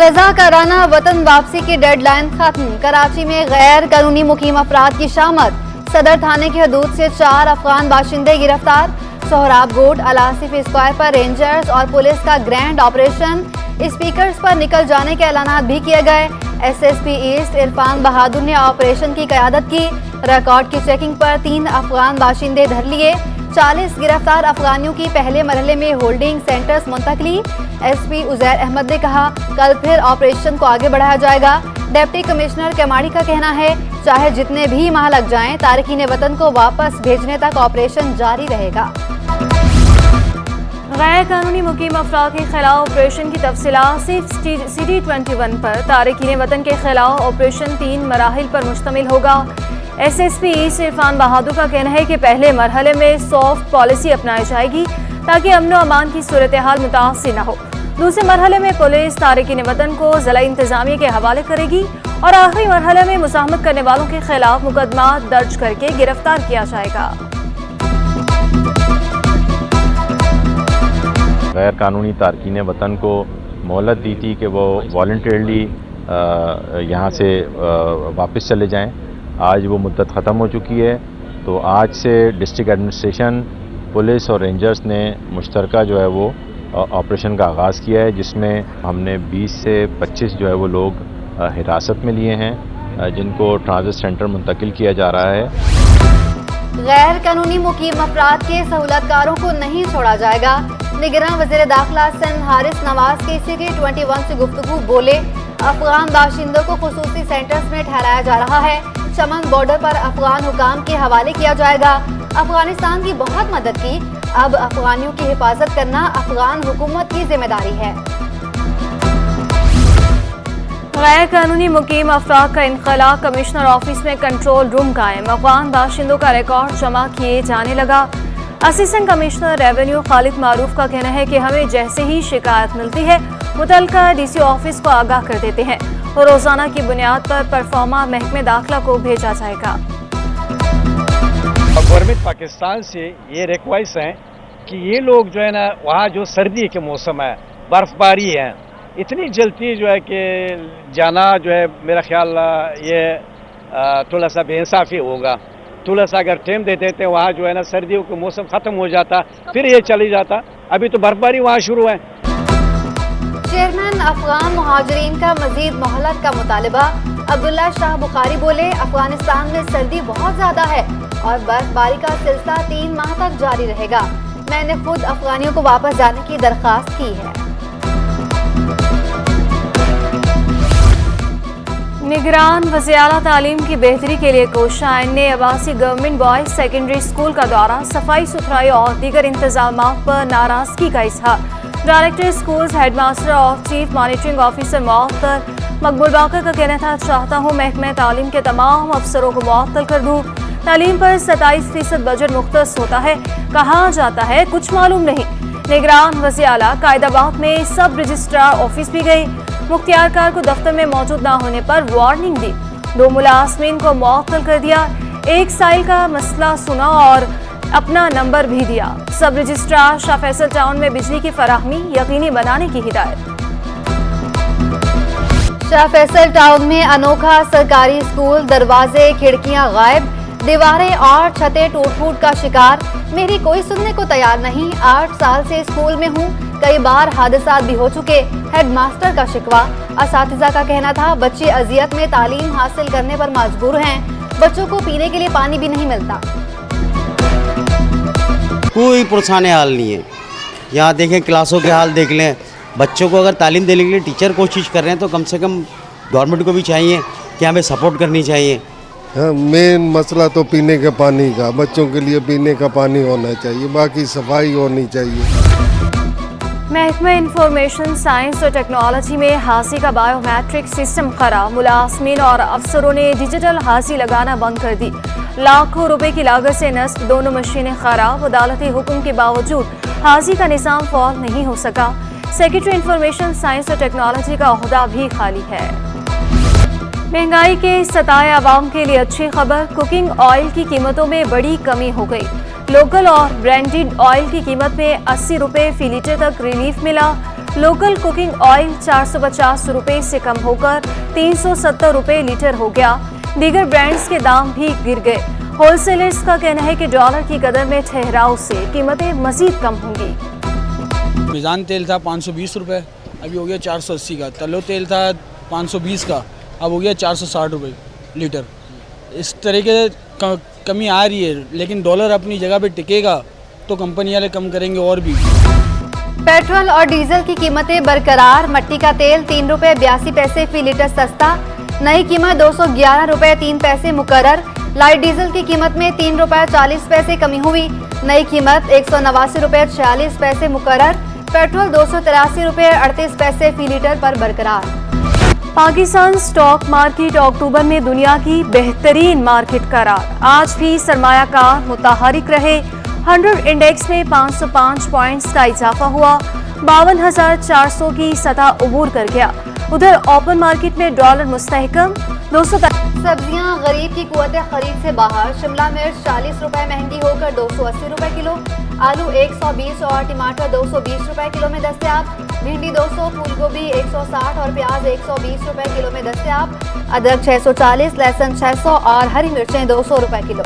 रज़ाकाराना वतन वापसी की डेडलाइन खत्म। कराची में गैर कानूनी मुकीम अफराद की शामत। सदर थाने की हदूद से 4 अफगान बाशिंदे गिरफ्तार। सोहराब गोट अलासिफ स्क्वायर पर रेंजर्स और पुलिस का ग्रैंड ऑपरेशन। स्पीकर्स पर निकल जाने के ऐलानात भी किए गए। SSP ईस्ट इरफान बहादुर ने ऑपरेशन की क़यादत की। रिकॉर्ड की चेकिंग पर 3 अफगान बाशिंदे धर लिए। 40 गिरफ्तार अफगानियों की पहले मरहले में होल्डिंग सेंटर्स मुंतकली। SP उजैर अहमद ने कहा, कल फिर ऑपरेशन को आगे बढ़ाया जाएगा। डिप्टी कमिश्नर केमाड़ी का कहना है, चाहे जितने भी माह लग जाएं, तारकीन वतन को वापस भेजने तक ऑपरेशन जारी रहेगा। गैर कानूनी मुकीम अफराद के खिलाफ ऑपरेशन की तफसीलात सिर्फ CD21 पर। तारकीन वतन के खिलाफ ऑपरेशन 3 मराहिल पर मुश्तमिल होगा। SSP ईस्ट इरफान बहादुर का कहना है कि पहले मरहले में सॉफ्ट पॉलिसी अपनाई जाएगी ताकि अमन व अमान की सूरत हाल मुतासिर न हो। दूसरे मरहले में पुलिस तारकीन वतन को ज़िला इंतजामिया के हवाले करेगी और आखिरी मरहले में मुज़ाहमत करने वालों के खिलाफ मुकदमा दर्ज करके गिरफ्तार किया जाएगा। गैर कानूनी तारकीन वतन को मोहलत दी थी कि वो वॉलंटरली यहाँ से वापस चले जाएं। आज वो मुद्दत ख़त्म हो चुकी है, तो आज से डिस्ट्रिक्ट एडमिनिस्ट्रेशन, पुलिस और रेंजर्स ने मुश्तरका जो है वो ऑपरेशन का आगाज़ किया है, जिसमें हमने 20 से 25 जो है वो लोग हिरासत में लिए हैं, जिनको ट्रांजिट सेंटर मुंतकिल किया जा रहा है। गैर कानूनी मुकीम अफराद के सहूलतकारों को नहीं छोड़ा जाएगा। निगरान वज़ीर दाखिला सिंध हारिस नवाज के CD21 से गुफ्तगू बोले, अफगान बाशिंदों को खुसूसी सेंटर्स में ठहराया जा रहा है। चमन बॉर्डर पर अफगान हुकाम के हवाले किया जाएगा। अफगानिस्तान की बहुत मदद की, अब अफगानियों की हिफाजत करना अफगान हुकूमत की जिम्मेदारी है। गैर कानूनी मुकीम अफराद का इनखला। कमिश्नर ऑफिस में कंट्रोल रूम कायम। अफगान बाशिंदों का रिकॉर्ड जमा किए जाने लगा। असिस्टेंट कमिश्नर रेवेन्यू खालिद मारूफ का कहना है कि हमें जैसे ही शिकायत मिलती है मुतल्लिका DC ऑफिस को आगाह कर देते हैं और रोजाना की बुनियाद पर परफॉर्मा महकमे दाखिला को भेजा जाएगा। गवर्नमेंट पाकिस्तान से ये रिक्वेस्ट है कि ये लोग जो है ना, वहाँ जो सर्दी के मौसम है, बर्फबारी है, इतनी जल्दी जो है कि जाना जो है मेरा ख्याल ये थोड़ा सा बेइंसाफी होगा। थोड़ा सा अगर टाइम दे देते वहाँ जो है ना, सर्दियों का मौसम ख़त्म हो जाता, फिर ये चली जाता। अभी तो बर्फबारी वहाँ शुरू है। चेयरमैन अफगान मुहाजिरीन का मजीद मोहलत का मुतालबा। अब्दुल्ला शाह बुखारी बोले, अफगानिस्तान में सर्दी बहुत ज़्यादा है और बर्फबारी का सिलसिला 3 माह तक जारी रहेगा। मैंने खुद अफगानियों को वापस जाने की दरख्वास्त की है। निगरान वज़ीर आला तालीम की बेहतरी के लिए कोशाइन ने Abbasi government boys secondary school का दौरा। सफाई सुथराई और दीगर इंतजामात पर नाराजगी का इजहार। डायरेक्टर स्कूल्स, हेडमास्टर और चीफ मॉनिटरिंग ऑफिसर मुअत्तल मकबूल बाकर का कहना था, चाहता हूँ महकमे तालीम के तमाम अफसरों को मुअत्तल कर दूँ। तालीम पर 27% बजट मुख्तस होता है, कहाँ जाता है कुछ मालूम नहीं। निगरान वज़ीर आला कायदाबाद में सब रजिस्ट्रार ऑफिस भी गई। मुख्तियारकार को दफ्तर में मौजूद न होने पर वार्निंग दी। 2 मुलाजमीन को मुअत्तल कर दिया। एक साइल का मसला सुना और अपना नंबर भी दिया। सब रजिस्ट्रार शाह फैसल टाउन में बिजली की फराहमी यकीनी बनाने की हिदायत। शाह फैसल टाउन में अनोखा सरकारी स्कूल, दरवाजे खिड़कियां गायब, दीवारें और छतें टूट-फूट का शिकार। मेरी कोई सुनने को तैयार नहीं। 8 साल से स्कूल में हूँ, कई बार हादसा भी हो चुके। हेडमास्टर का शिकवा। असातिज़ा का कहना था, बच्चे अजियत में तालीम हासिल करने पर मजबूर हैं। बच्चों को पीने के लिए पानी भी नहीं मिलता। कोई पुरसाने हाल नहीं है। यहाँ देखें, क्लासों के हाल देख लें। बच्चों को अगर तालीम देने के लिए टीचर कोशिश कर रहे हैं तो कम से कम गवर्नमेंट को भी चाहिए कि हमें सपोर्ट करनी चाहिए। हाँ, मेन मसला तो पीने के पानी का, बच्चों के लिए पीने का पानी होना चाहिए, बाकी सफाई होनी चाहिए। महकमा इंफॉर्मेशन साइंस और टेक्नोलॉजी में हाजी का बायोमेट्रिक सिस्टम खराब। मुलाजमीन और अफसरों ने डिजिटल हाजी लगाना बंद कर दी। लाखों रुपए की लागत से नस्ब दोनों मशीनें खराब। अदालती हुक्म के बावजूद हाजी का निज़ाम फॉल नहीं हो सका। सेक्रेटरी इंफॉर्मेशन साइंस और टेक्नोलॉजी का ओहदा भी खाली है। महंगाई के सताए आवाम के लिए अच्छी खबर। कुकिंग ऑयल की कीमतों में बड़ी कमी हो गई। लोकल और ब्रांडेड ऑयल की कीमत में 80 रुपए फी लीटर तक रिलीफ मिला। लोकल कुकिंग ऑयल 450 रुपए से कम होकर 370 रुपए लीटर हो गया। दीगर ब्रांड्स के दाम भी गिर गए। होलसेलर्स का कहना है कि डॉलर की कदर में ठहराव से कीमतें मजीद कम होंगी। मिज़ान तेल था 520 रुपये, अभी हो गया 480 का। तलो तेल था 520 का, अब हो गया 460 रुपये लीटर। इस तरीके से कमी आ रही है, लेकिन डॉलर अपनी जगह पे टिकेगा तो कंपनी वाले कम करेंगे और भी। पेट्रोल और डीजल की कीमतें बरकरार। मट्टी का तेल 3 रुपए 82 पैसे फी लीटर सस्ता, नई कीमत 211 रुपए 3 पैसे मुकर्रर। लाइट डीजल की कीमत में 3 रुपए 40 पैसे कमी हुई, नई कीमत 189 रुपए 46 पैसे मुकर्रर। पेट्रोल 283 रुपए 38 पैसे फी लीटर पर बरकरार। पाकिस्तान स्टॉक मार्केट अक्टूबर में दुनिया की बेहतरीन मार्केट करार। आज भी सरमायाकार मुतहरिक रहे। 100 इंडेक्स में 505 पॉइंट्स का इजाफा हुआ, 52,400 की सतह अबूर कर गया। उधर ओपन मार्केट में डॉलर मुस्तहकम 200। सब्जियां गरीब की कुव्वत खरीद से बाहर। शिमला मिर्च 40 रुपए महंगी होकर 280 रुपए किलो, आलू 120 और टमाटर 220 रुपए किलो में दस्तयाब। भिंडी 200, फूल गोभी 160 और प्याज 120 रुपए किलो में दस्तयाब। अदरक 640, लहसुन 600 और हरी मिर्चें 200 रुपए किलो।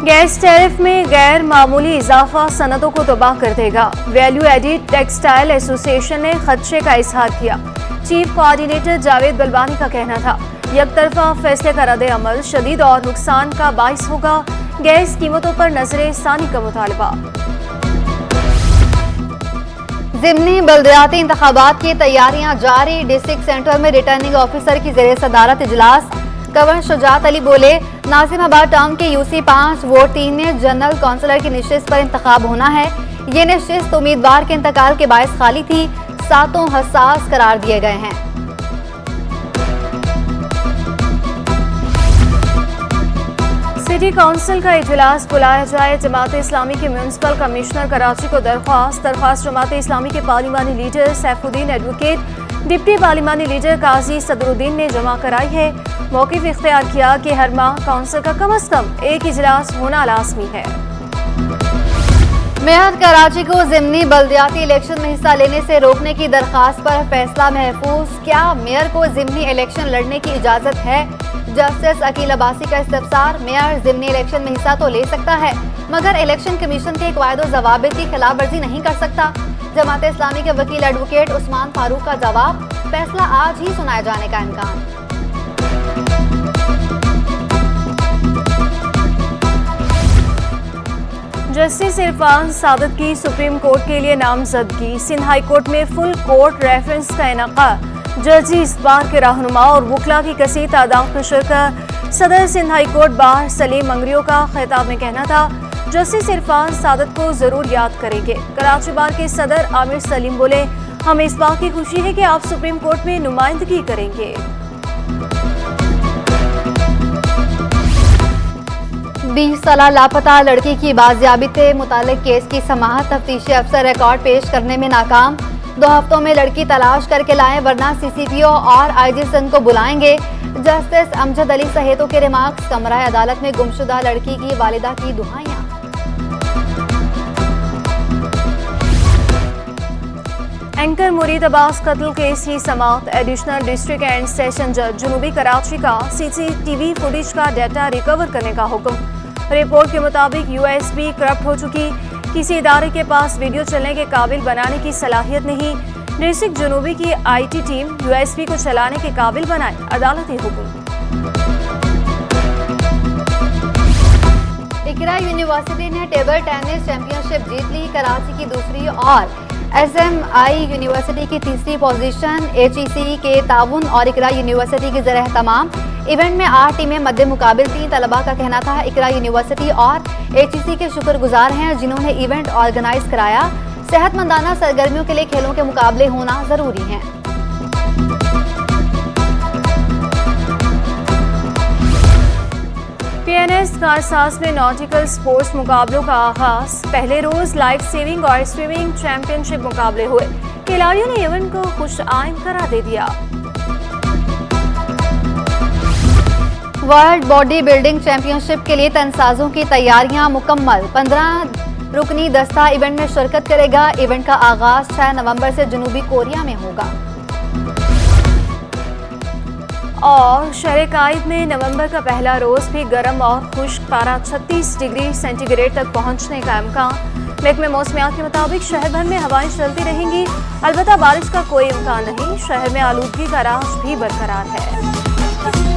गैस टैरिफ में गैर मामूली इजाफा सनतों को तबाह कर देगा। वैल्यू एडिड टेक्सटाइल एसोसिएशन ने खदशे का इजहार किया। चीफ कोऑर्डिनेटर जावेद बलबानी का कहना था, यकतरफा फैसले का रद्द अमल शदीद और नुकसान का बाइस होगा। गैस कीमतों पर नजरे सानी का मुतालबा। ज़िमनी बल्दियाती इंतखाबात की तैयारियां जारी। डिस्ट्रिक्ट सेंटर में रिटर्निंग ऑफिसर की ज़ेरे सदारत इजलास। गवर्नर शुजात अली बोले, नाजिमाबाद टाउन के यूसी 5 वोट 3 में जनरल काउंसिलर की नशिस्त पर इंतखाब होना है। ये नशिस्त उम्मीदवार के इंतकाल के बायस खाली थी। 7 हसास करार दिए गए हैं। सिटी काउंसिल का इजलास बुलाया जाए। जमात इस्लामी के म्यूनिसिपल कमिश्नर कराची को दरख्वास्त जमात इस्लामी के पार्लिमानी लीडर सैफुद्दीन एडवोकेट डिप्टी पार्लिमानी लीडर काजी सदरुद्दीन ने जमा कराई है। मौक़िफ़ इख्तियार किया कि हर माह काउंसिल का कम अज कम एक इजलास होना लाजमी है। मेयर कराची को ज़िमनी बल्दियाती इलेक्शन में हिस्सा लेने से रोकने की दरखास्त पर फैसला महफूज। क्या मेयर को ज़िमनी इलेक्शन लड़ने की इजाज़त है? जस्टिस अकील अब्बासी का इस्तफसार। मेयर ज़िमनी इलेक्शन में हिस्सा तो ले सकता है, मगर इलेक्शन कमीशन के क़वायद ज़वाबित की खिलाफ वर्जी नहीं कर सकता। जमात इस्लामी के वकील एडवोकेट उस्मान फारूक का जवाब, फैसला आज ही सुनाए जाने का इम्कान। जस्टिस इरफान सादत की सुप्रीम कोर्ट के लिए नामजदगी। सिंध हाई कोर्ट में फुल कोर्ट रेफरेंस का इनेकाद। जजी इस बार के रहनुमा और वकला की कसीर तादाद में शिरकत। सदर Sindh high court bar Salim अंगरियों का खिताब में कहना था, जस्टिस इरफान सादत को जरूर याद करेंगे। कराची बार के सदर आमिर सलीम बोले, हमें इस बात की खुशी है कि आप सुप्रीम कोर्ट में नुमाइंदगी करेंगे। 20 साल लापता लड़की की बाजियाबी से मुतालिक केस की समाअत। तफ्तीशी अफसर रिकॉर्ड पेश करने में नाकाम। 2 हफ्तों में लड़की तलाश करके लाएं, वरना CCPO और IG सिंध को बुलाएंगे। जस्टिस अमजद अली सहेतों के रिमार्क्स। कमरा अदालत में गुमशुदा लड़की की वालिदा की दुहाइयां। एंकर मुरीद अब्बास कत्ल केस की समाअत। एडिशनल डिस्ट्रिक्ट एंड सेशन जज जुनूबी कराची का CCTV फुटेज का डाटा रिकवर करने का हुक्म। रिपोर्ट के मुताबिक USB करप्ट हो चुकी। किसी इदारे के पास वीडियो चलने के काबिल बनाने की सलाहियत नहीं। डिस्ट्रिक्ट जुनूबी की IT टीम USB को चलाने के काबिल बनाए। अदालती हुक्म। इकरा यूनिवर्सिटी ने टेबल टेनिस चैंपियनशिप जीत ली। कराची की दूसरी और SMI यूनिवर्सिटी की तीसरी पोजीशन। HEC के ताउन और इकरा यूनिवर्सिटी की ज़ेर तमाम। इवेंट में 8 टीमें मद्दे मुकाबिल थीं। तलबा का कहना था, इकरा यूनिवर्सिटी और HEC के शुक्रगुजार हैं जिन्होंने इवेंट ऑर्गेनाइज कराया। सेहतमंदाना सरगर्मियों के लिए खेलों के मुकाबले होना जरूरी हैं। PNS कारसाज में नॉटिकल स्पोर्ट्स मुकाबलों का आगाज। पहले रोज लाइफ सेविंग और स्विमिंग चैंपियनशिप मुकाबले हुए। खिलाड़ियों ने इवेंट को खुश आइंद करार दे दिया। वर्ल्ड बॉडी बिल्डिंग चैंपियनशिप के लिए तनसाजों की तैयारियां मुकम्मल। 15 रुकनी दस्ता इवेंट में शिरकत करेगा। इवेंट का आगाज 6 नवंबर से जनूबी कोरिया में होगा। और शहर कायद में नवंबर का पहला रोज भी गर्म और खुश्क, पारा 36 डिग्री सेंटीग्रेड तक पहुंचने का इम्कान। महकमे मौसमियात के मुताबिक शहर भर में हवाएं चलती रहेंगी, अलबत्ता बारिश का कोई इम्कान नहीं। शहर में आलूदगी का राज भी बरकरार है।